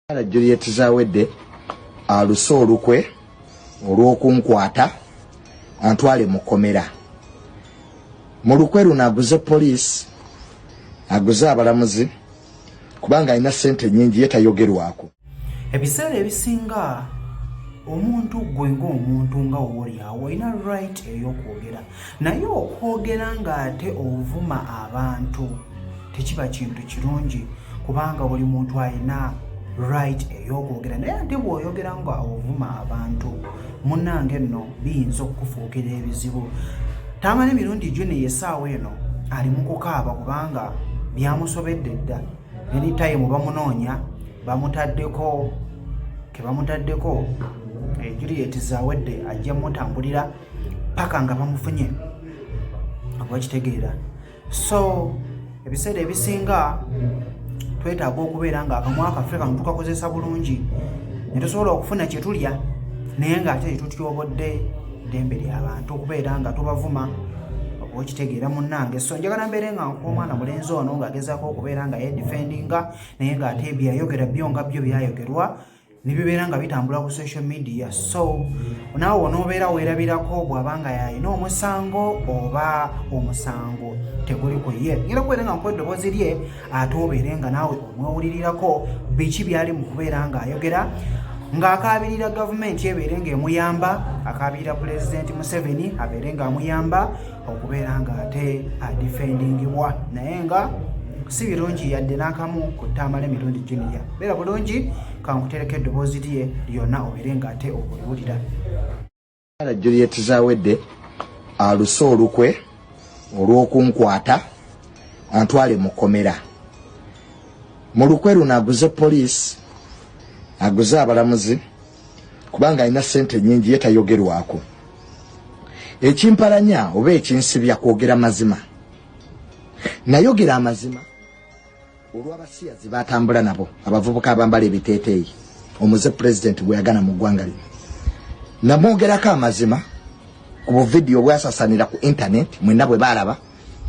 Juliet Zawedde aluso olukwe olw'okunkwata antwale mukomera. Mu lukwe luno aguze poliisi, aguze abalamuzi kubanga alina ssente nnyingi yetayogerwako. Ebiseera ebisinga omuntu gwe ng'omuntu nga woli awo olina right ey'okwogera, naye okwogera ng'ate ovuma abantu tekiba kintu kirungi kubanga buli muntu alina right ey'okwogera, naye ate bw'oyogera nga ovuma abantu munnange nno biyinza okukufuukira ebizibu. Tamanyi mirundi gyonna essaawa eno ali mu kukaaba kubanga byamusobedde dda. Anytime bamunoonya bamutaddeko ke bamutaddeko Juliet Zawedde ajja mutambulira paka nga bamufunye akubakitegeera. So ebiseera ebisinga twetaaga okubeera nga akamwa kaffe kano tukakozesa bulungi ne tusobola okufuna kye tulya, naye ng'ate tutyobodde ddembe ly'abantu okubeera nga tubavuma okitegeera munnange. So njagala mbeere nga omwana mulenzi ono ng'agezaako okubeera nga yedifendinga, naye ng'ate byayogera byo nga byo byayogerwa ne bibeera nga bitambula ku social media. So naawe onoobeera weerabirako bw'abanga yalina omusango oba omusango teguli ku ye. Ngera okubeera nga nkuwa eddoboozi lye ate obeere nga naawe omwewulirirako biki byali mu kubeera ng'ayogera, ng'akaabirira gavumenti ebeere ng'emuyamba, akaabirira Pulezidenti Museveni abeere ng'amuyamba okubeera ng'ate adifendingibwa, naye nga si birungi yadde n'akamu kutamala emirundi gyonna. Beera bulungi kankutereka eddoboozi lye lyonna obeere ng'ate obuliwulira. Juliet Zawedde aluso olukwe olw'okunkwata antwale mukomera. Mu lukwe luno aguze poliisi, aguze abalamuzi kubanga alina ssente nnyingi yetayogerwako. Ekimpalanya oba ekinsibya kwogera mazima, nayogera amazima olw'abasiyazi batambula nabo, abavubuka abambala ebiteeteeyi omuze pulezidenti bwe yagana mu ggwanga lino. Namwogerako amazima ku buvidiyo bwasasanira ku intaneti, mwenna bwe baalaba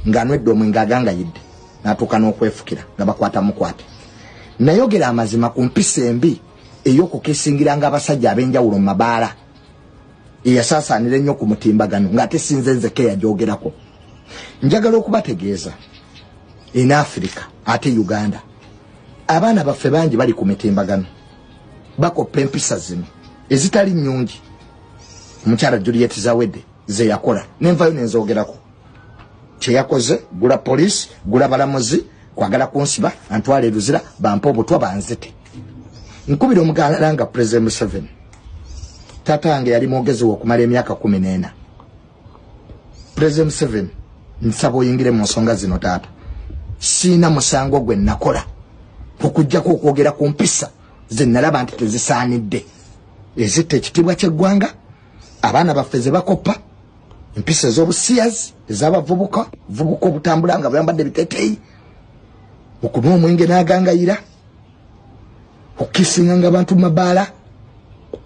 ng'anwedde omwenge agangayidde n'atuuka n'okwefukira nga bakwata mukwate. Nayogera amazima ku mpisa embi ey'okukeesingiranga abasajja ab'enjawulo mu mabaala eyasaasaanira ennyo ku mutimbagano ng'ate sinze nzeke yagyogerako. Njagala okubategeeza in Africa ate Uganda abaana baffe bangi bali ku mitimbagano bakoppa empisa zino ezitali nnyungi. Omukyala Juliet Zawedde ze yakola nenvayo nenzoogerako kye yakoze, gula poliisi, gula balamuzi, kwagala kunsiba antwala eruzira bampa obutwa banzite. Nkubira omugalanga President Museveni, tatange yali mwogezi okumala emyaka 14. President Museveni, nsaba oyingire mu nsonga zino taata. Siina musango gwe nakola okujjako okwogera ku mpisa ze nalaba nti tezisaanidde ezitta ekitiibwa ky'eggwanga, abaana baffe ze bakoppa, empisa ez'obusiyazi ez'abavubuka obutambula nga bwambadde biteeteeyi, okunywa omwenge n'agangayira, okukisinganga abantu mu mabaala,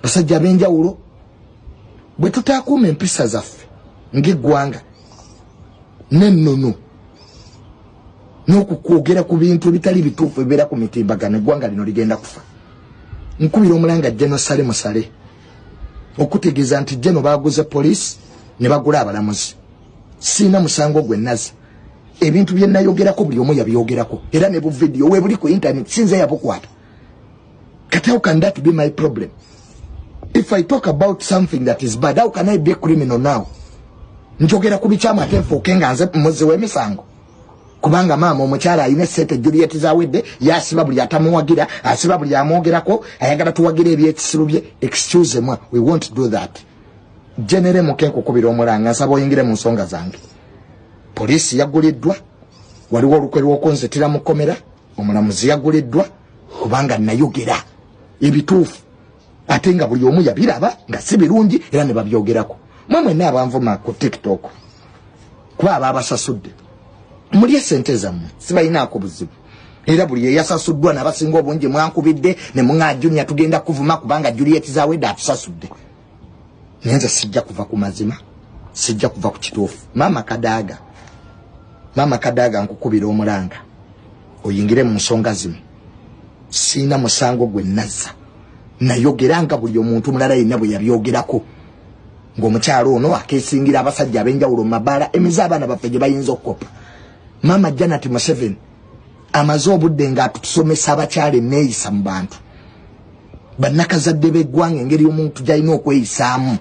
basajja ab'enjawulo. Bwe tutaakuuma empisa zaffe ng'eggwanga n'ennono n'okukwogera ku bintu ebitali bituufu ebibeera ku mitimbagano, eggwanga lino ligenda kufa. Nkubira omulanga Jeno Sale Musale okutegeeza nti Jeno baaguze poliisi ne bagula abalamuzi. Siina musango gwe naza. Ebintu bye nayogerako buli omu yabyogerako, era ne buvidiyo we buli ku intaneti sinze yabukwata. Kati how can that be my problem? If I talk about something that is bad, how can I be a criminal now? Njogera ku bikyama ate nfuuke nga nze muzi w'emisango kubanga maama omukyala alina ssente Juliet Zawedde yasiba buli atamuwagira, asiba buli amwogerako, ayagala tuwagira ebyekisiru bye. Excuse me, we won't do that. Genere mukenko kubira omulanga nsaba oyingire mu nsonga zange. Poliisi yaguliddwa, waliwo olukwe lw'okunzitira mukomera, omulamuzi yaguliddwa kubanga nayogera ebituufu ate nga buli omu yabiraba nga si birungi era ne babyogerako. Mwe mwenna abanvuma ku TikTok kuba ababasasudde mulye ssente zammwe, sibalinaako buzibu, era buli eyasasuddwa n'abasinga obungi mwankubidde ne muŋŋajunya tugenda kuvuma kubanga Juliet Zawedde atusasudde. Nenze sijja kuva ku mazima, sijja kuva ku kituufu. Maama Kadaaga nkukubira omulanga oyingire mu nsonga zino. sina musango gwe nazza nayogeranga buli omuntu mulala yenna bwe yabyogerako ng'omukyalo ono akeesingira abasajja ab'enjawulo mu mabaala emize abaana baffe gye bayinza okukopa. Maama Janet Museveni amaze obudde ng'atusomesa abakyala enneeyisa mu bantu bannakazadde b'eggwanga engeri y'omuntu gy'alina okweyisaamu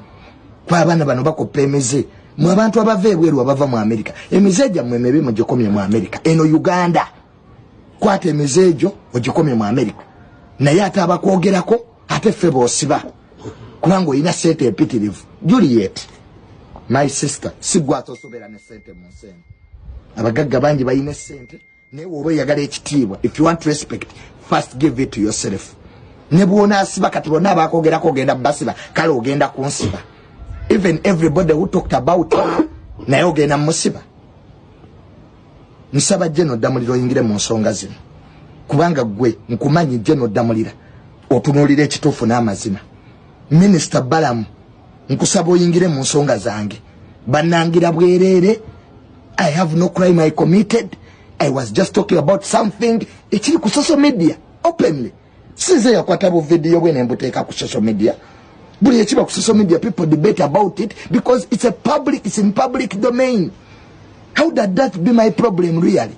kuba abaana bano bakopa emize mu abantu abava ebweru abava mu Amerika. Emize gyammwe emibi mugikomye mu Amerika. Eno Uganda kwata emize egyo ogikomye mu Amerika naye ate abakwogerako ate ffe boosiba kubanga olina sente empitirivu. Juliet my sister sigwa tosobera ne sente mu nsente. Abagagga bangi balina sente naye woba oyagala ekitiibwa if you want respect first give it to yourself. Ne bwona asiba kati bonna abakwogerako ogenda basiba kale ogenda kunsiba. Even everybody who talked about naye ogenda musiba. Nsaba General Damulira oyingire mu nsonga zino kubanga gwe nkumanyi General Damulira otunuulira ekituufu n'amazima. Minister Balamu nkusaba oyingire mu nsonga zange bannangira bwereere. I have no crime I committed. I was just talking about something ekiri ku social media openly. Sinze yakwata bu video bwe nembuteeka ku social media. Buli ekiba ku social media people debate about it because it's in public domain. How did that be my problem really?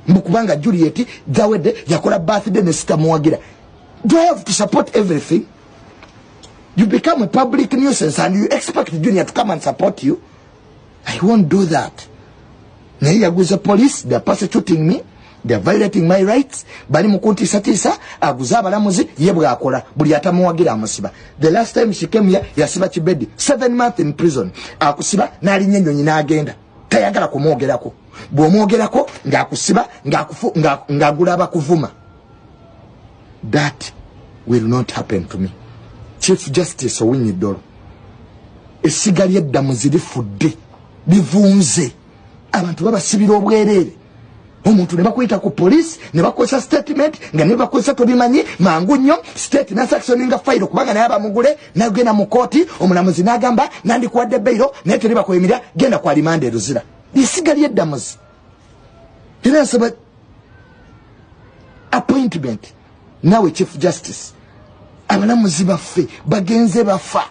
Mbukubanga Juliet Zawede yakola birthday ne sister Muwagira. Do I have to support everything? You become a public nuisance and you expect Junior to come and support you? I won't do that. Nayaguza police, they are persecuting me, they are violating my rights. Bali mukunti satisa, aguza abalamuzi, yebwa akola, buli atamuwagira amusiba. The last time she came here, yasiba Chibedi, 7 months in prison. Akusiba, nali nyenyo nyina agenda. Tayagala kumwogerako. Bw'omwogerako, ng'akusiba, ng'agula abakuvuma. That will not happen to me. Chief Justice Owiny Dollo. Essiga ly'eddamu zirifudde, livunze. Abantu babasibira obwereere. Omuntu ne bakuyita ku police, ne bakozesa statement, nga ne bakozesa tobimanyi, mangu nnyo, state n'asactioninga file kubanga naye abamugule, n'agenda mu kooti, omulamuzi n'agamba, nandikuwadde bailo, naye teri bakwemira, genda kwa rimande eruzira. Essiga ly'eddamu zi. Era nsaba appointment. Nawe Chief Justice. Abalamuzi baffe, bagenze bafa.